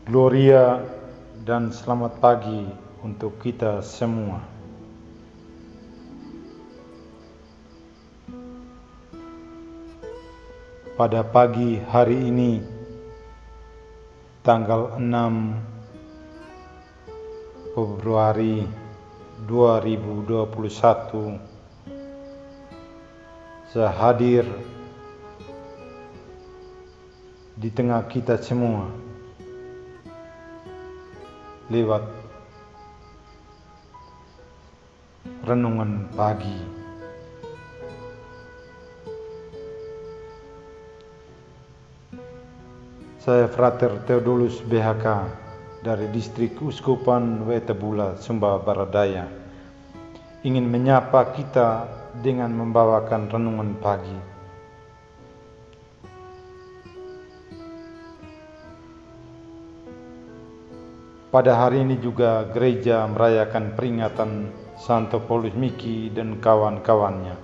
Gloria dan selamat pagi untuk kita semua. Pada pagi hari ini, tanggal 6 Februari 2021, saya hadir di tengah kita semua lewat renungan pagi. Saya Frater Theodolus BHK dari Distrik Uskupan Wetebula, Sumba Barat Daya, ingin menyapa kita dengan membawakan renungan pagi. Pada hari ini juga gereja merayakan peringatan Santo Paulus Miki dan kawan-kawannya.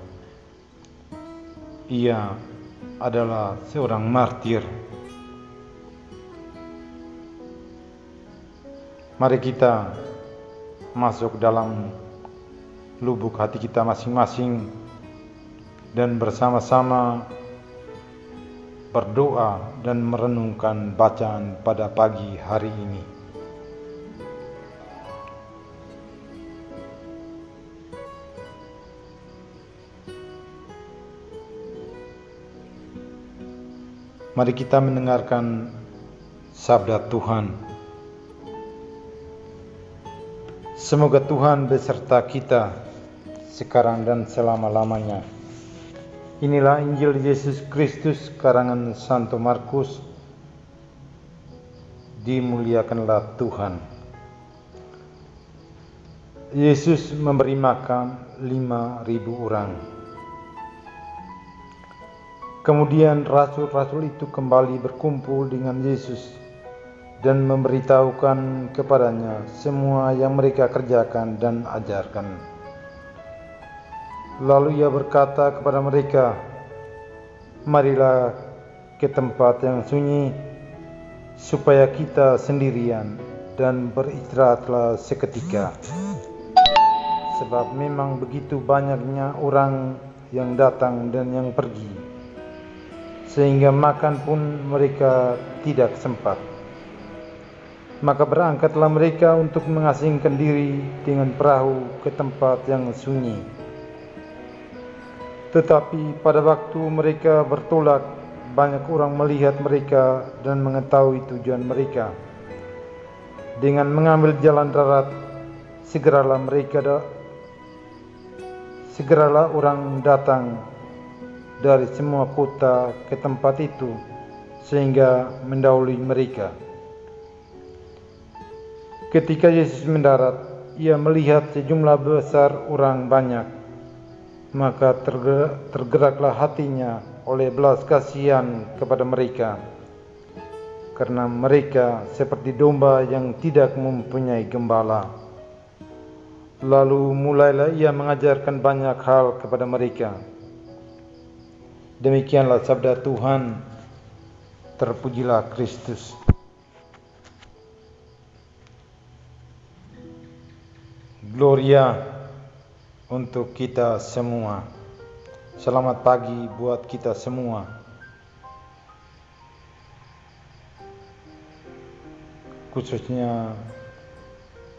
Ia adalah seorang martir. Mari kita masuk dalam lubuk hati kita masing-masing dan bersama-sama berdoa dan merenungkan bacaan pada pagi hari ini. Mari kita mendengarkan sabda Tuhan. Semoga Tuhan beserta kita sekarang dan selama-lamanya. Inilah Injil Yesus Kristus karangan Santo Markus. Dimuliakanlah Tuhan. Yesus memberi makan 5.000 orang. Kemudian rasul-rasul itu kembali berkumpul dengan Yesus dan memberitahukan kepadanya semua yang mereka kerjakan dan ajarkan. Lalu ia berkata kepada mereka, "Marilah ke tempat yang sunyi, supaya kita sendirian dan beristirahatlah seketika. Sebab memang begitu banyaknya orang yang datang dan yang pergi, sehingga makan pun mereka tidak sempat. Maka berangkatlah mereka untuk mengasingkan diri dengan perahu ke tempat yang sunyi. Tetapi pada waktu mereka bertolak, banyak orang melihat mereka dan mengetahui tujuan mereka. Dengan mengambil jalan darat, segeralah orang datang dari semua kota ke tempat itu, sehingga mendahului mereka. Ketika Yesus mendarat, ia melihat sejumlah besar orang banyak, maka tergeraklah hatinya oleh belas kasihan kepada mereka, karena mereka seperti domba yang tidak mempunyai gembala. Lalu mulailah ia mengajarkan banyak hal kepada mereka." Demikianlah sabda Tuhan. Terpujilah Kristus. Gloria untuk kita semua. Selamat pagi buat kita semua. Khususnya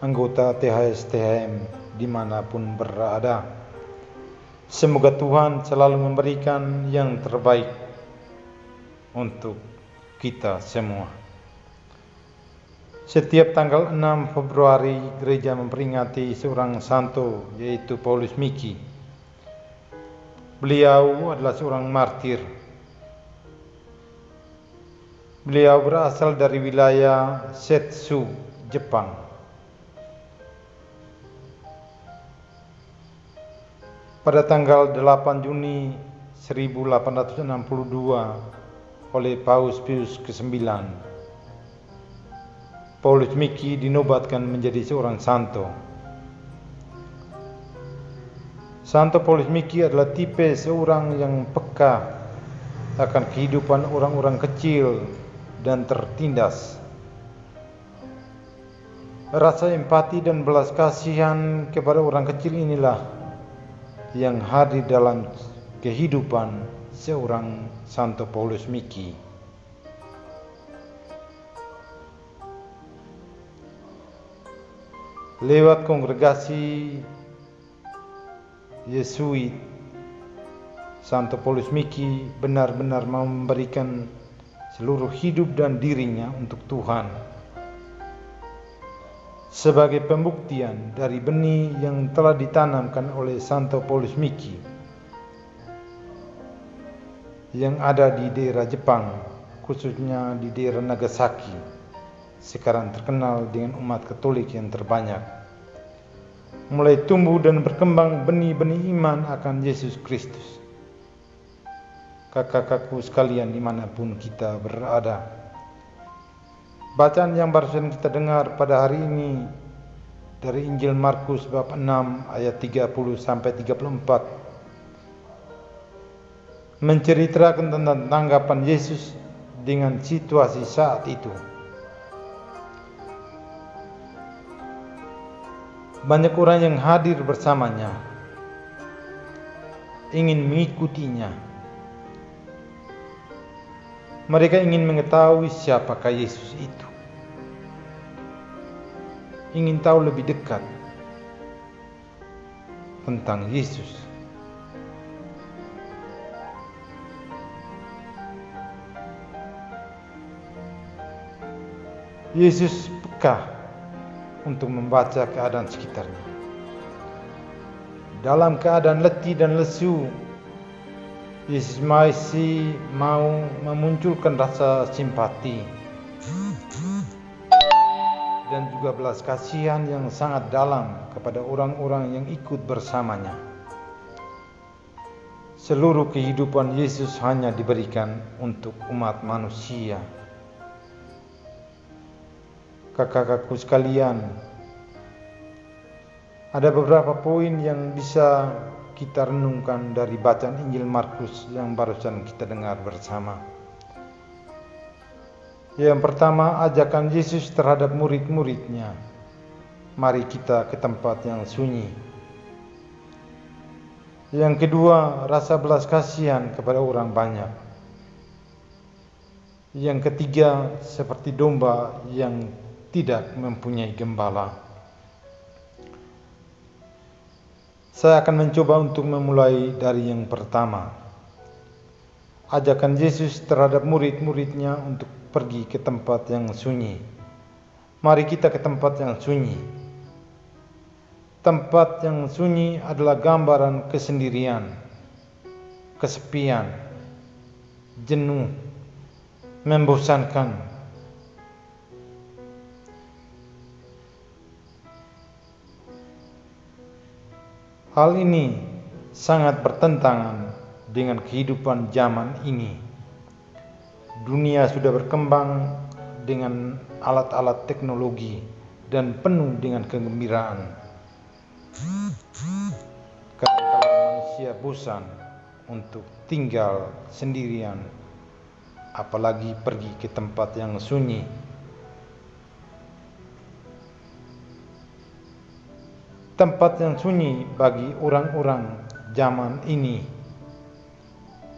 anggota THS-THM dimanapun berada. Semoga Tuhan selalu memberikan yang terbaik untuk kita semua. Setiap tanggal 6 Februari gereja memperingati seorang santo, yaitu Paulus Miki. Beliau adalah seorang martir. Beliau berasal dari wilayah Setsu, Jepang. Pada tanggal 8 Juni 1862 oleh Paus Pius ke-9, Paulus Miki dinobatkan menjadi seorang santo. Santo Paulus Miki adalah tipe seorang yang peka akan kehidupan orang-orang kecil dan tertindas. Rasa empati dan belas kasihan kepada orang kecil inilah yang hadir dalam kehidupan seorang Santo Paulus Miki. Lewat kongregasi Yesuit, Santo Paulus Miki benar-benar mau memberikan seluruh hidup dan dirinya untuk Tuhan, sebagai pembuktian dari benih yang telah ditanamkan oleh Santo Paulus Miki yang ada di daerah Jepang, khususnya di daerah Nagasaki, sekarang terkenal dengan umat Katolik yang terbanyak. Mulai tumbuh dan berkembang benih-benih iman akan Yesus Kristus. Kakak-kakakku sekalian dimanapun kita berada, bacaan yang barusan kita dengar pada hari ini dari Injil Markus bab 6 ayat 30 sampai 34 menceritakan tentang tanggapan Yesus dengan situasi saat itu. Banyak orang yang hadir bersamanya ingin mengikutinya. Mereka ingin mengetahui siapakah Yesus itu, ingin tahu lebih dekat tentang Yesus. Yesus peka untuk membaca keadaan sekitarnya. Dalam keadaan letih dan lesu, Yesus masih mau memunculkan rasa simpati dan juga belas kasihan yang sangat dalam kepada orang-orang yang ikut bersamanya. Seluruh kehidupan Yesus hanya diberikan untuk umat manusia. Kakak-kakakku sekalian, ada beberapa poin yang bisa kita renungkan dari bacaan Injil Markus yang barusan kita dengar bersama. Yang pertama, ajakan Yesus terhadap murid-muridnya. Mari kita ke tempat yang sunyi. Yang kedua, rasa belas kasihan kepada orang banyak. Yang ketiga, seperti domba yang tidak mempunyai gembala. Saya akan mencoba untuk memulai dari yang pertama. Ajakan Yesus terhadap murid-muridnya untuk pergi ke tempat yang sunyi. Mari kita ke tempat yang sunyi. Tempat yang sunyi adalah gambaran kesendirian, kesepian, jenuh, membosankan. Hal ini sangat bertentangan dengan kehidupan zaman ini. Dunia sudah berkembang dengan alat-alat teknologi dan penuh dengan kegembiraan. Kadang-kadang manusia bosan untuk tinggal sendirian, apalagi pergi ke tempat yang sunyi. Tempat yang sunyi bagi orang-orang zaman ini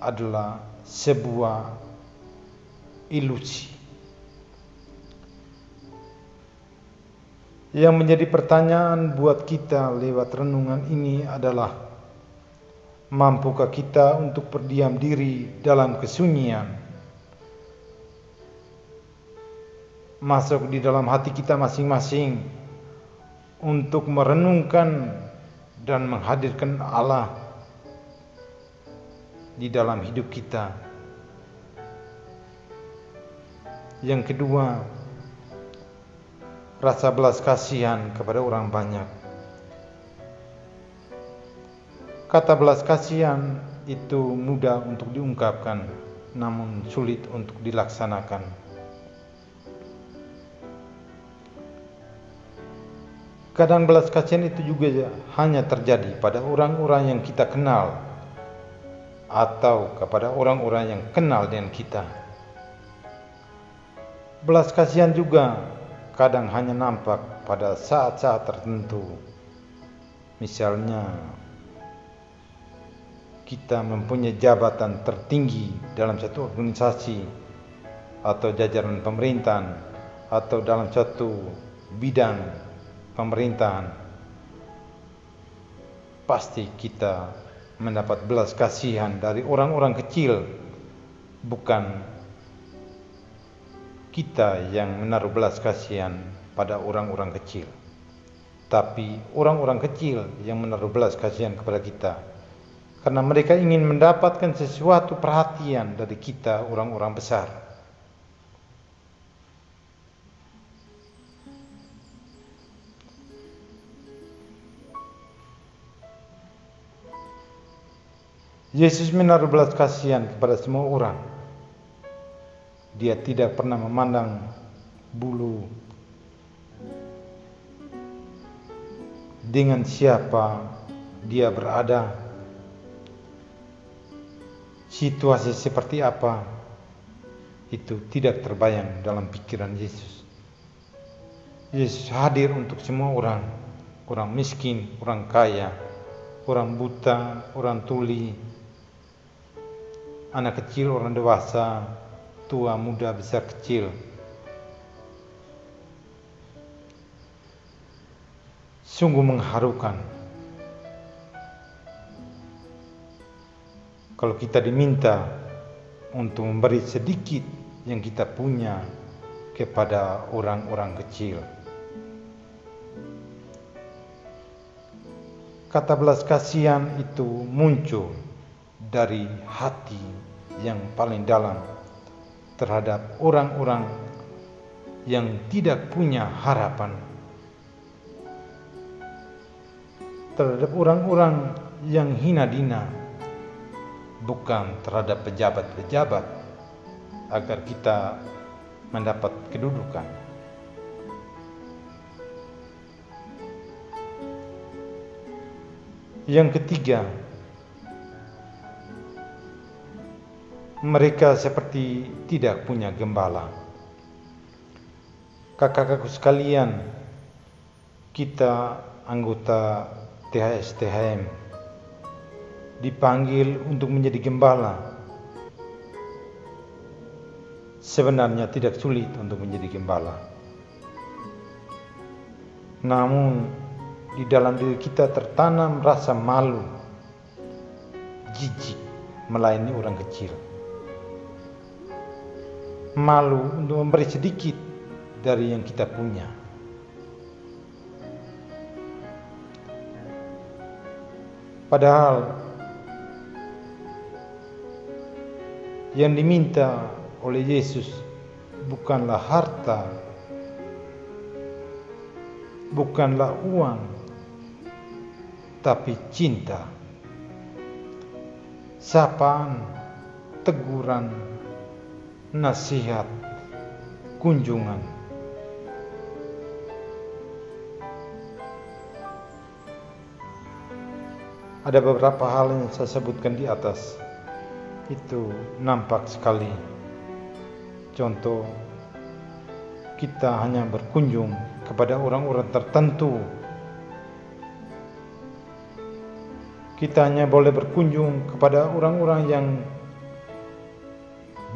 adalah sebuah ilusi. Yang menjadi pertanyaan buat kita lewat renungan ini adalah, mampukah kita untuk berdiam diri dalam kesunyian? Masuk di dalam hati kita masing-masing untuk merenungkan dan menghadirkan Allah di dalam hidup kita. Yang kedua, rasa belas kasihan kepada orang banyak. Kata belas kasihan itu mudah untuk diungkapkan, namun sulit untuk dilaksanakan. Kadang belas kasihan itu juga hanya terjadi pada orang-orang yang kita kenal atau kepada orang-orang yang kenal dengan kita. Belas kasihan juga kadang hanya nampak pada saat-saat tertentu. Misalnya, kita mempunyai jabatan tertinggi dalam satu organisasi atau jajaran pemerintahan atau dalam satu bidang pemerintahan, pasti kita mendapat belas kasihan dari orang-orang kecil. Bukan kita yang menaruh belas kasihan pada orang-orang kecil, tapi orang-orang kecil yang menaruh belas kasihan kepada kita, karena mereka ingin mendapatkan sesuatu perhatian dari kita orang-orang besar. Yesus menaruh belas kasihan kepada semua orang. Dia tidak pernah memandang bulu dengan siapa dia berada, situasi seperti apa, itu tidak terbayang dalam pikiran Yesus. Yesus hadir untuk semua orang, orang miskin, orang kaya, orang buta, orang tuli, anak kecil, orang dewasa, tua, muda, besar, kecil. Sungguh mengharukan kalau kita diminta untuk memberi sedikit yang kita punya kepada orang-orang kecil. Kata belas kasihan itu muncul dari hati yang paling dalam terhadap orang-orang yang tidak punya harapan, terhadap orang-orang yang hina dina, bukan terhadap pejabat-pejabat agar kita mendapat kedudukan. Yang ketiga, mereka seperti tidak punya gembala. Kakak-kakak sekalian, kita anggota THS-THM dipanggil untuk menjadi gembala. Sebenarnya tidak sulit untuk menjadi gembala. Namun di dalam diri kita tertanam rasa malu, jijik melayani orang kecil. Malu untuk memberi sedikit dari yang kita punya. Padahal yang diminta oleh Yesus bukanlah harta, bukanlah uang, tapi cinta, sapaan, teguran, nasihat, kunjungan. Ada beberapa hal yang saya sebutkan di atas, itu nampak sekali. Contoh, kita hanya berkunjung kepada orang-orang tertentu. Kita hanya boleh berkunjung kepada orang-orang yang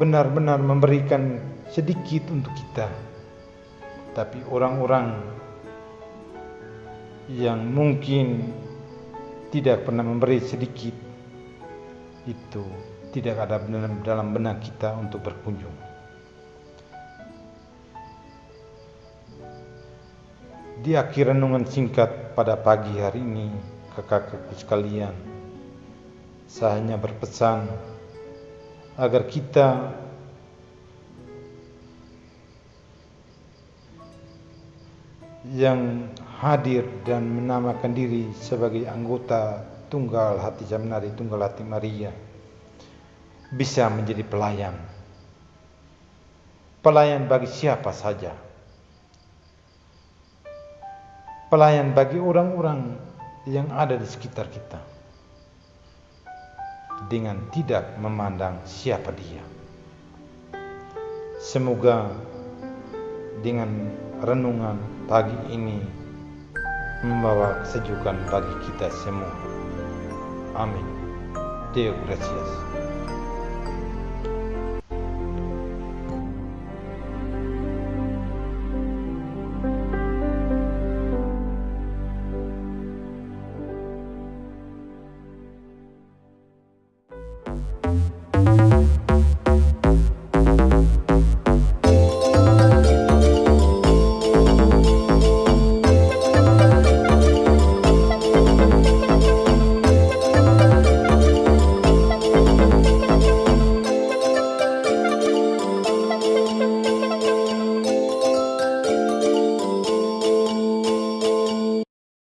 benar-benar memberikan sedikit untuk kita. Tapi orang-orang yang mungkin tidak pernah memberi sedikit, itu tidak ada dalam benak kita untuk berkunjung. Di akhir renungan singkat pada pagi hari ini, kakak-kakak sekalian, saya hanya berpesan agar kita yang hadir dan menamakan diri sebagai anggota Tunggal Hati Seminari Tunggal Hati Maria bisa menjadi pelayan. Pelayan bagi siapa saja. Pelayan bagi orang-orang yang ada di sekitar kita, dengan tidak memandang siapa dia. Semoga dengan renungan pagi ini membawa kesejukan bagi kita semua. Amin. Deo gracias.